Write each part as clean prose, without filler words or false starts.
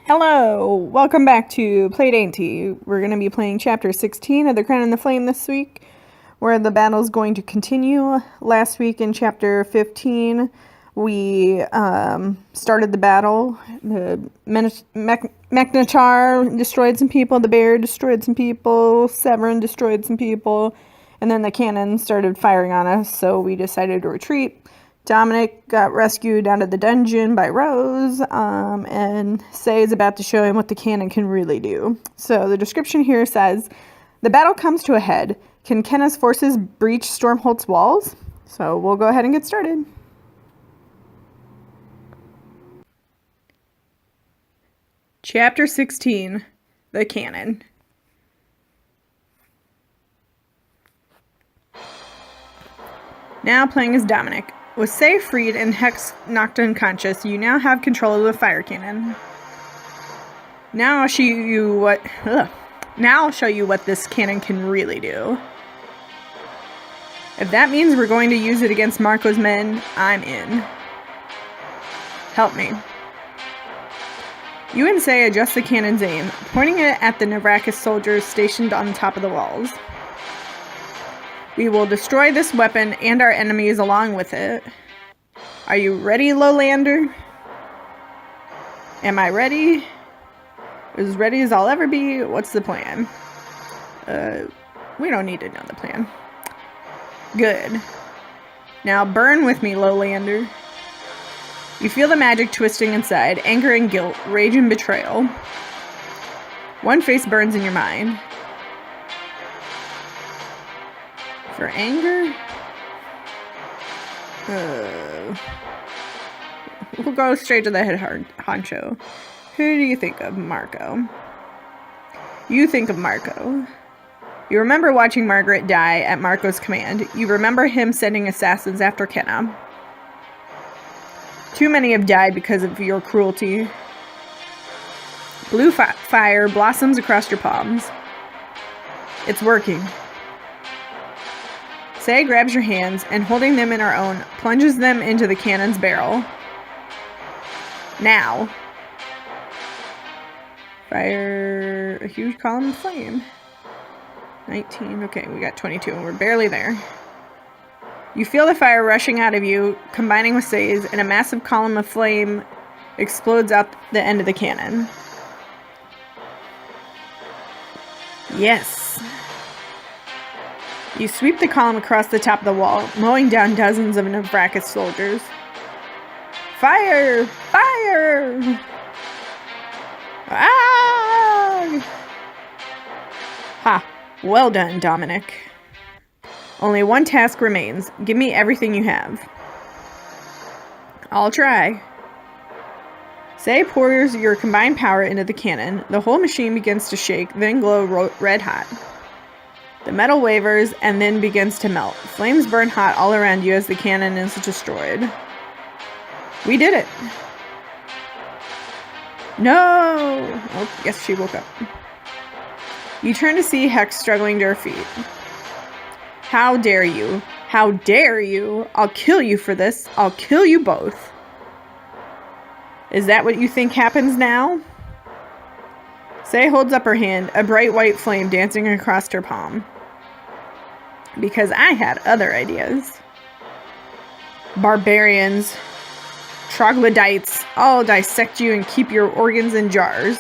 Hello! Welcome back to Play Dainty. We're going to be playing Chapter 16 of The Crown and the Flame this week, where the battle is going to continue. Last week in Chapter 15, we started the battle. The Mechnichar destroyed some people, the bear destroyed some people, Severin destroyed some people, and then the cannon started firing on us, so we decided to retreat. Dominic got rescued out of the dungeon by Rose, and Say is about to show him what the cannon can really do. So the description here says, the battle comes to a head. Can Kenna's forces breach Stormholt's walls? So we'll go ahead and get started. Chapter 16, The Cannon. Now playing as Dominic. With Say freed and Hex knocked unconscious, you now have control of the fire cannon. Now I'll show you what this cannon can really do. If that means we're going to use it against Marco's men, I'm in. Help me. You and Say adjust the cannon's aim, pointing it at the Navrakis soldiers stationed on the top of the walls. We will destroy this weapon and our enemies along with it. Are you ready, Lowlander? Am I ready? As ready as I'll ever be? What's the plan? We don't need to know the plan. Good. Now burn with me, Lowlander. You feel the magic twisting inside, anger and guilt, rage and betrayal. One face burns in your mind. For anger? We'll go straight to the head honcho. Who do you think of? Marco. You think of Marco. You remember watching Margaret die at Marco's command. You remember him sending assassins after Kenna. Too many have died because of your cruelty. Blue fire blossoms across your palms. It's working. Say grabs your hands and, holding them in her own, plunges them into the cannon's barrel. Now. Fire a huge column of flame. 19. Okay, we got 22 and we're barely there. You feel the fire rushing out of you, combining with Say's, and a massive column of flame explodes out the end of the cannon. Yes. You sweep the column across the top of the wall, mowing down dozens of Navrakis soldiers. Fire! Fire! Ah! Ha! Well done, Dominic. Only one task remains. Give me everything you have. I'll try. Say pours your combined power into the cannon. The whole machine begins to shake, then glow red hot. The metal wavers and then begins to melt. Flames burn hot all around you as the cannon is destroyed. We did it! No! Oh, yes, she woke up. You turn to see Hex struggling to her feet. How dare you? How dare you? I'll kill you for this. I'll kill you both. Is that what you think happens now? Say holds up her hand, a bright white flame dancing across her palm. Because I had other ideas. Barbarians, troglodytes, I'll dissect you and keep your organs in jars.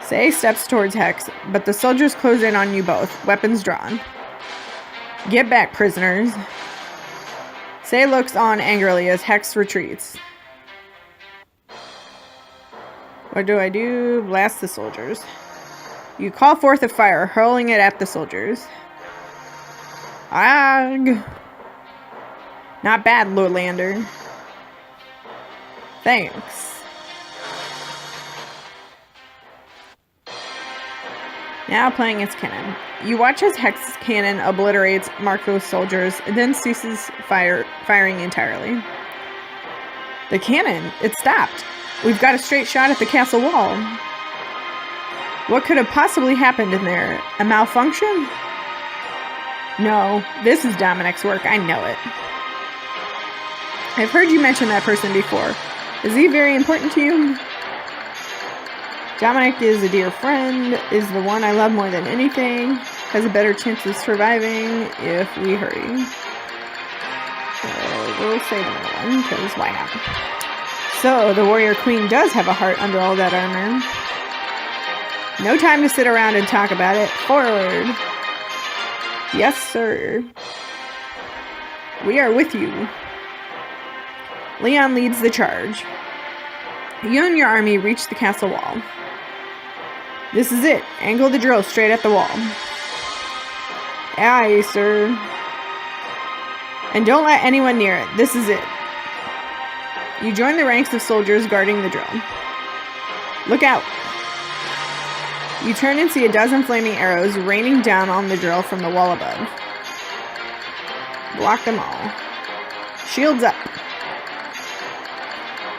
Say steps towards Hex, but the soldiers close in on you both, weapons drawn. Get back, prisoners. Say looks on angrily as Hex retreats. What do I do? Blast the soldiers. You call forth a fire, hurling it at the soldiers. Ag! Not bad, Lowlander. Thanks. Now playing its cannon. You watch as Hex's cannon obliterates Marco's soldiers and then ceases firing entirely. The cannon, it stopped. We've got a straight shot at the castle wall. What could have possibly happened in there? A malfunction? No, this is Dominic's work. I know it. I've heard you mention that person before. Is he very important to you? Dominic is a dear friend, is the one I love more than anything, has a better chance of surviving if we hurry. We'll say the middle one, because why not? So, the warrior queen does have a heart under all that armor. No time to sit around and talk about it. Forward! Yes, sir. We are with you. Leon leads the charge. You and your army reach the castle wall. This is it. Angle the drill straight at the wall. Aye, sir. And don't let anyone near it. This is it. You join the ranks of soldiers guarding the drill. Look out. You turn and see a dozen flaming arrows raining down on the drill from the wall above. Block them all. Shields up.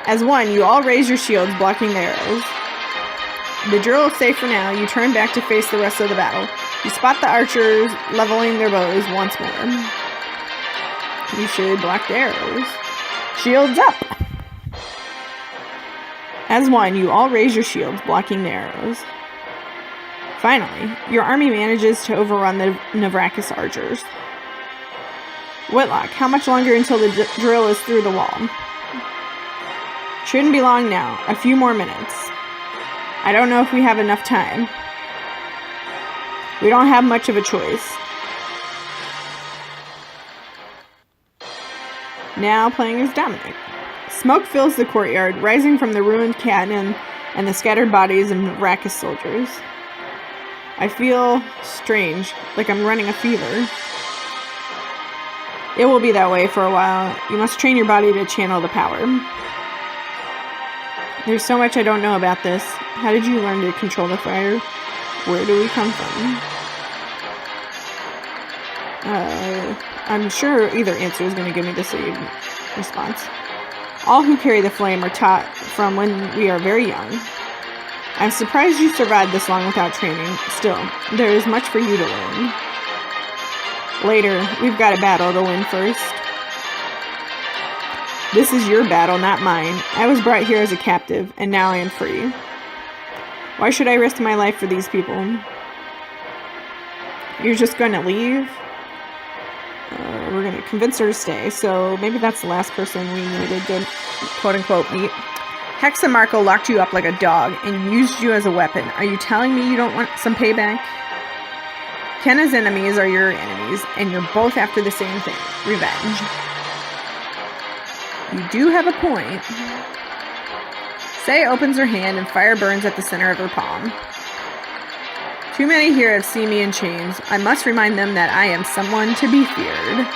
As one, you all raise your shields, blocking the arrows. The drill is safe for now. You turn back to face the rest of the battle. You spot the archers leveling their bows once more. You should block the arrows. Shields up! As one, you all raise your shields, blocking the arrows. Finally, your army manages to overrun the Navrakis archers. Whitlock, how much longer until the drill is through the wall? Shouldn't be long now. A few more minutes. I don't know if we have enough time. We don't have much of a choice. Now playing as Dominic. Smoke fills the courtyard, rising from the ruined cannon and the scattered bodies of Navrakis soldiers. I feel strange, like I'm running a fever. It will be that way for a while. You must train your body to channel the power. There's so much I don't know about this. How did you learn to control the fire? Where do we come from? I'm sure either answer is going to give me the same response. All who carry the flame are taught from when we are very young. I'm surprised you survived this long without training. Still, there is much for you to learn. Later, we've got a battle to win first. This is your battle, not mine. I was brought here as a captive, and now I am free. Why should I risk my life for these people? You're just going to leave? We're going to convince her to stay, so maybe that's the last person we needed to, quote-unquote, meet. Hex and Marco locked you up like a dog and used you as a weapon. Are you telling me you don't want some payback? Kenna's enemies are your enemies, and you're both after the same thing. Revenge. You do have a point. Say opens her hand and fire burns at the center of her palm. Too many here have seen me in chains. I must remind them that I am someone to be feared.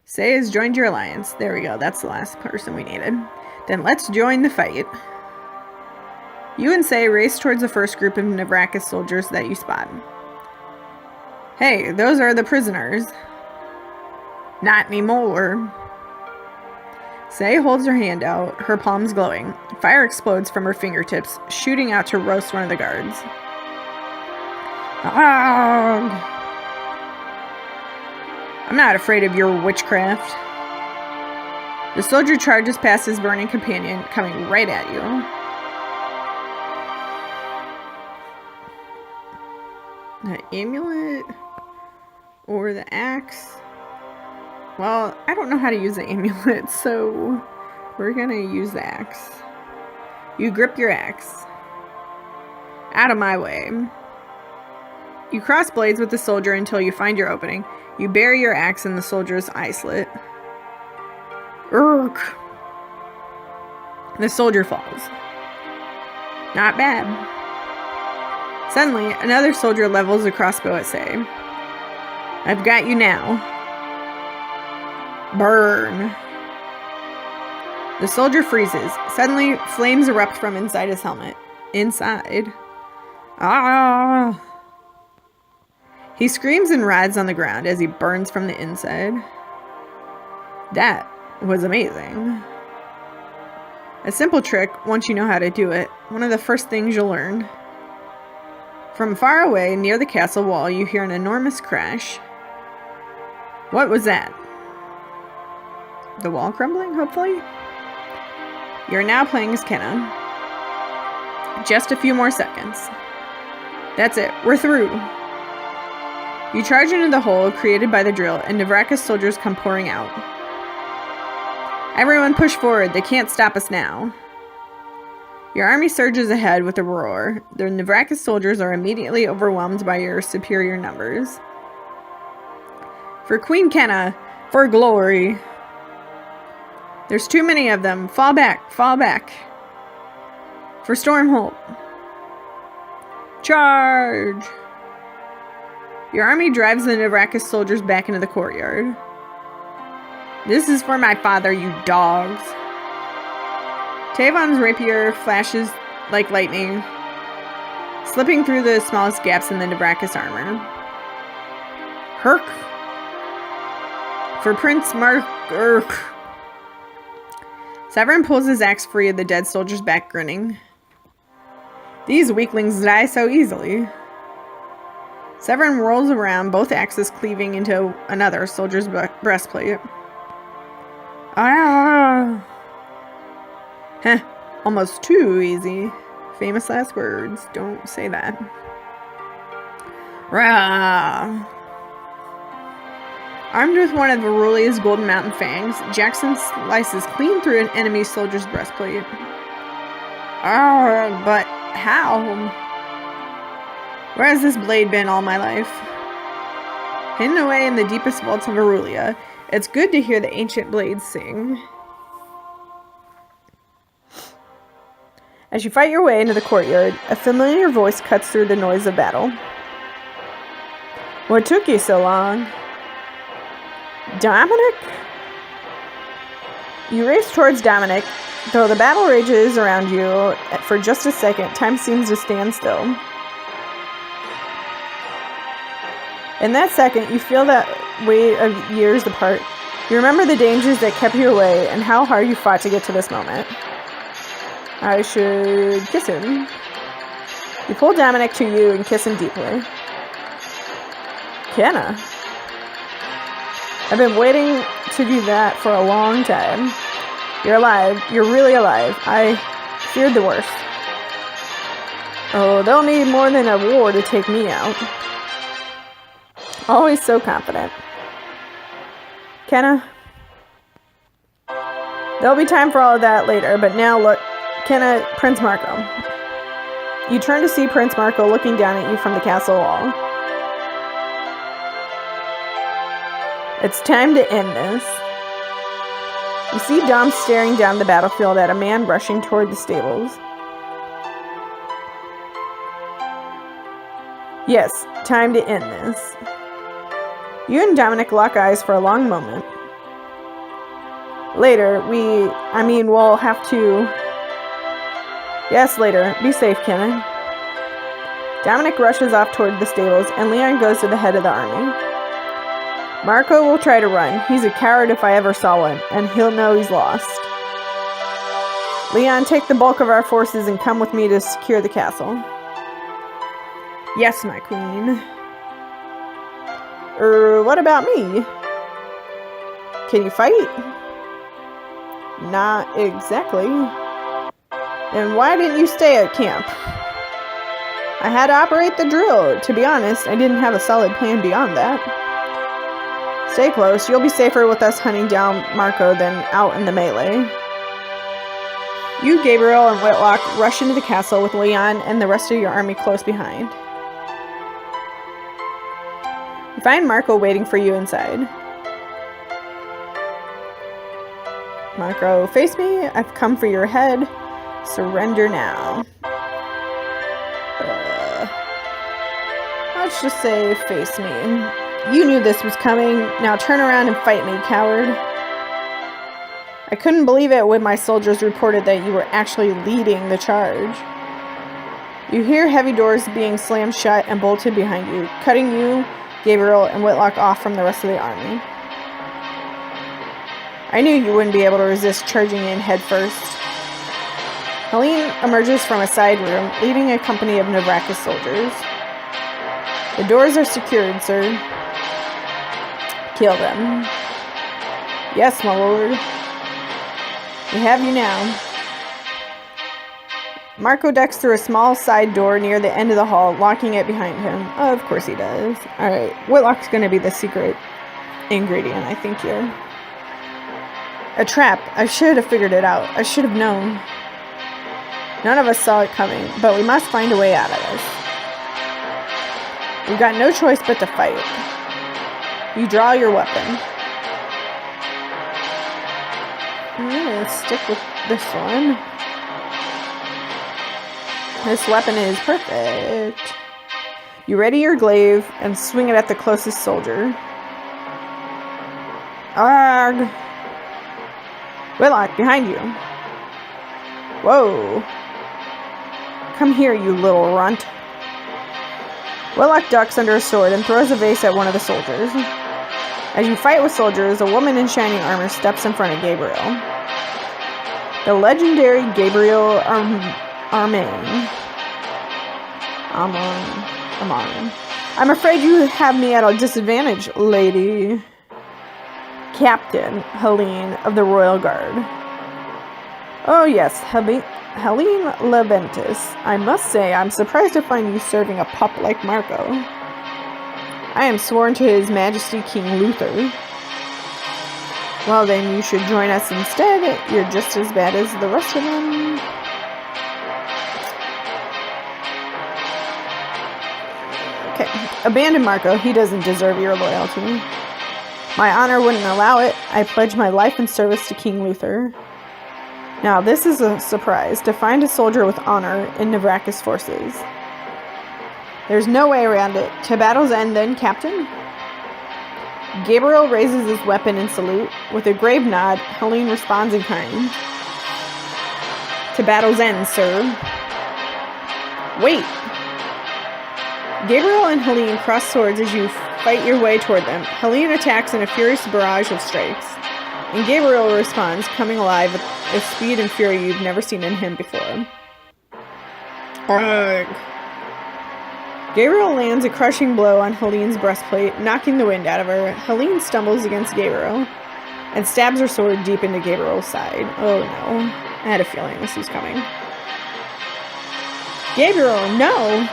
Say has joined your alliance. There we go. That's the last person we needed. Then let's join the fight. You and Say race towards the first group of Navrakis soldiers that you spot. Hey, those are the prisoners. Not anymore. Say holds her hand out, her palms glowing. Fire explodes from her fingertips, shooting out to roast one of the guards. I'm not afraid of your witchcraft. The soldier charges past his burning companion, coming right at you. The amulet or the axe? Well, I don't know how to use the amulet, so we're gonna use the axe. You grip your axe. Out of my way. You cross blades with the soldier until you find your opening. You bury your axe in the soldier's eye slit. Urgh. The soldier falls. Not bad. Suddenly, another soldier levels a crossbow at Say. I've got you now. Burn. The soldier freezes. Suddenly, flames erupt from inside his helmet. Inside. Ah! He screams and writhes on the ground as he burns from the inside. That was amazing. A simple trick, once you know how to do it, one of the first things you'll learn. From far away, near the castle wall, you hear an enormous crash. What was that? The wall crumbling, hopefully? You're now playing as Kenna. Just a few more seconds. That's it. We're through. You charge into the hole created by the drill, and Navraka's soldiers come pouring out. Everyone push forward. They can't stop us now. Your army surges ahead with a roar. The Navraka soldiers are immediately overwhelmed by your superior numbers. For Queen Kenna, for glory. There's too many of them. Fall back, fall back. For Stormholt. Charge! Your army drives the Navraka soldiers back into the courtyard. This is for my father, you dogs. Tavon's rapier flashes like lightning, slipping through the smallest gaps in the Navraka's armor. Herk! For Prince Mark. Severin pulls his axe free of the dead soldier's back, grinning. These weaklings die so easily. Severin rolls around, both axes cleaving into another soldier's breastplate. Ah! Heh, almost too easy. Famous last words. Don't say that. Rah! Armed with one of Aurelia's golden mountain fangs, Jackson slices clean through an enemy soldier's breastplate. Ah, but how? Where has this blade been all my life? Hidden away in the deepest vaults of Aurelia, it's good to hear the ancient blades sing. As you fight your way into the courtyard, a familiar voice cuts through the noise of battle. What took you so long? Dominic? You race towards Dominic. Though the battle rages around you for just a second, time seems to stand still. In that second, you feel that weight of years apart. You remember the dangers that kept you away and how hard you fought to get to this moment. I should kiss him. You pull Dominic to you and kiss him deeply. Kenna. I've been waiting to do that for a long time. You're alive. You're really alive. I feared the worst. Oh, they'll need more than a war to take me out. Always so confident. Kenna. There'll be time for all of that later, but now look. Kenna, Prince Marco. You turn to see Prince Marco looking down at you from the castle wall. It's time to end this. You see Dom staring down the battlefield at a man rushing toward the stables. Yes, time to end this. You and Dominic lock eyes for a long moment. Later, we'll have to... Yes, later. Be safe, Kenna. Dominic rushes off toward the stables, and Leon goes to the head of the army. Marco will try to run. He's a coward if I ever saw one, and he'll know he's lost. Leon, take the bulk of our forces and come with me to secure the castle. Yes, my queen. What about me? Can you fight? Not exactly. Then why didn't you stay at camp? I had to operate the drill. To be honest, I didn't have a solid plan beyond that. Stay close. You'll be safer with us hunting down Marco than out in the melee. You, Gabriel, and Whitlock rush into the castle with Leon and the rest of your army close behind. You find Marco waiting for you inside. Marco, face me. I've come for your head. Surrender now. Let's just say face me. You knew this was coming. Now turn around and fight me, coward. I couldn't believe it when my soldiers reported that you were actually leading the charge. You hear heavy doors being slammed shut and bolted behind you, cutting you, Gabriel, and Whitlock off from the rest of the army. I knew you wouldn't be able to resist charging in head first. Helene emerges from a side room, leading a company of Navraka soldiers. The doors are secured, sir. Kill them. Yes, my lord. We have you now. Marco ducks through a small side door near the end of the hall, locking it behind him. Oh, of course he does. Alright, Whitlock's gonna be the secret ingredient, I think, here. A trap. I should have figured it out. I should have known. None of us saw it coming, but we must find a way out of this. We've got no choice but to fight. You draw your weapon. I'm gonna stick with this one. This weapon is perfect. You ready your glaive and swing it at the closest soldier. Arg! Whitlock, behind you. Whoa. Come here, you little runt. Whitlock ducks under a sword and throws a vase at one of the soldiers. As you fight with soldiers, a woman in shining armor steps in front of Gabriel. The legendary Gabriel Armand. I'm afraid you have me at a disadvantage, lady. Captain Helene of the Royal Guard. Oh yes, Helene Leventis. I must say, I'm surprised to find you serving a pup like Marco. I am sworn to His Majesty King Luther. Well then, you should join us instead. You're just as bad as the rest of them. Okay, abandon Marco. He doesn't deserve your loyalty. My honor wouldn't allow it. I pledge my life in service to King Luther. Now, this is a surprise. To find a soldier with honor in Navrakas forces. There's no way around it. To battle's end, then, Captain? Gabriel raises his weapon in salute. With a grave nod, Helene responds in kind. To battle's end, sir. Wait! Gabriel and Helene cross swords as you fight your way toward them. Helene attacks in a furious barrage of strikes, and Gabriel responds, coming alive with a speed and fury you've never seen in him before. Arrgh. Gabriel lands a crushing blow on Helene's breastplate, knocking the wind out of her. Helene stumbles against Gabriel and stabs her sword deep into Gabriel's side. Oh no. I had a feeling this was coming. Gabriel, no!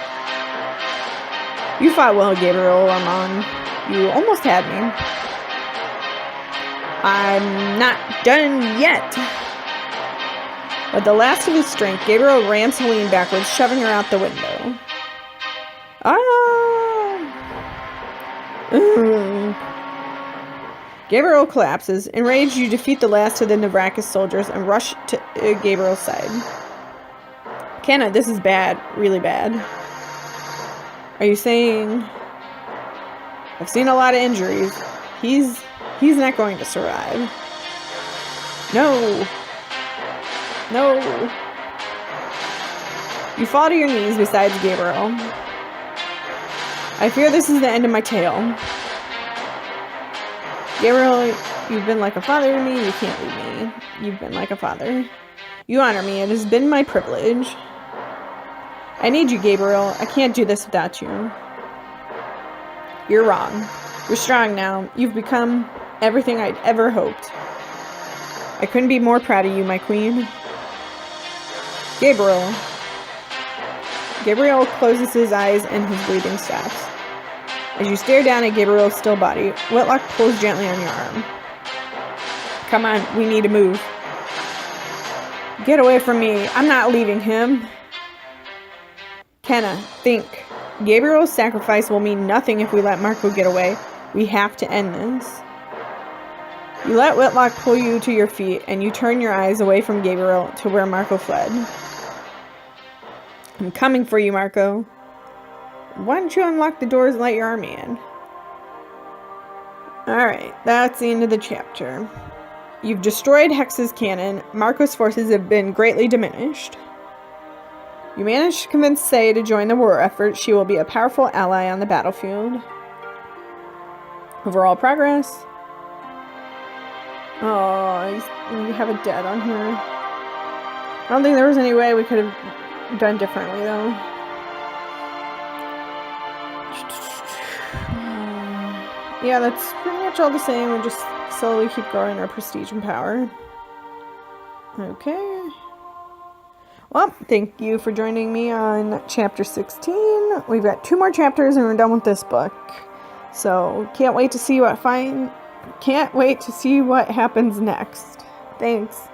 You fought well, Gabriel Armand. You almost had me. I'm not done yet. With the last of his strength, Gabriel rams Helene backwards, shoving her out the window. Gabriel collapses. Enraged, you defeat the last of the Navrakas soldiers and rush to Gabriel's side. Kenna, this is bad. Really bad. Are you saying... I've seen a lot of injuries. He's not going to survive. No. No. You fall to your knees beside Gabriel. I fear this is the end of my tale. Gabriel, you've been like a father to me. You can't leave me. You've been like a father. You honor me. It has been my privilege. I need you, Gabriel. I can't do this without you. You're wrong. You're strong now. You've become everything I'd ever hoped. I couldn't be more proud of you, my queen. Gabriel. Gabriel closes his eyes and his breathing stops. As you stare down at Gabriel's still body, Whitlock pulls gently on your arm. Come on, we need to move. Get away from me. I'm not leaving him. Kenna, think. Gabriel's sacrifice will mean nothing if we let Marco get away. We have to end this. You let Whitlock pull you to your feet, and you turn your eyes away from Gabriel to where Marco fled. I'm coming for you, Marco. Why don't you unlock the doors and let your army in? Alright, that's the end of the chapter. You've destroyed Hex's cannon. Marco's forces have been greatly diminished. You managed to convince Say to join the war effort. She will be a powerful ally on the battlefield. Overall progress. Oh, you have a dead on here. I don't think there was any way we could have done differently, though. Yeah, that's pretty much all the same. We just slowly keep growing our prestige and power. Okay. Well, thank you for joining me on chapter 16. We've got 2 more chapters and we're done with this book. So, can't wait to see what happens next. Thanks.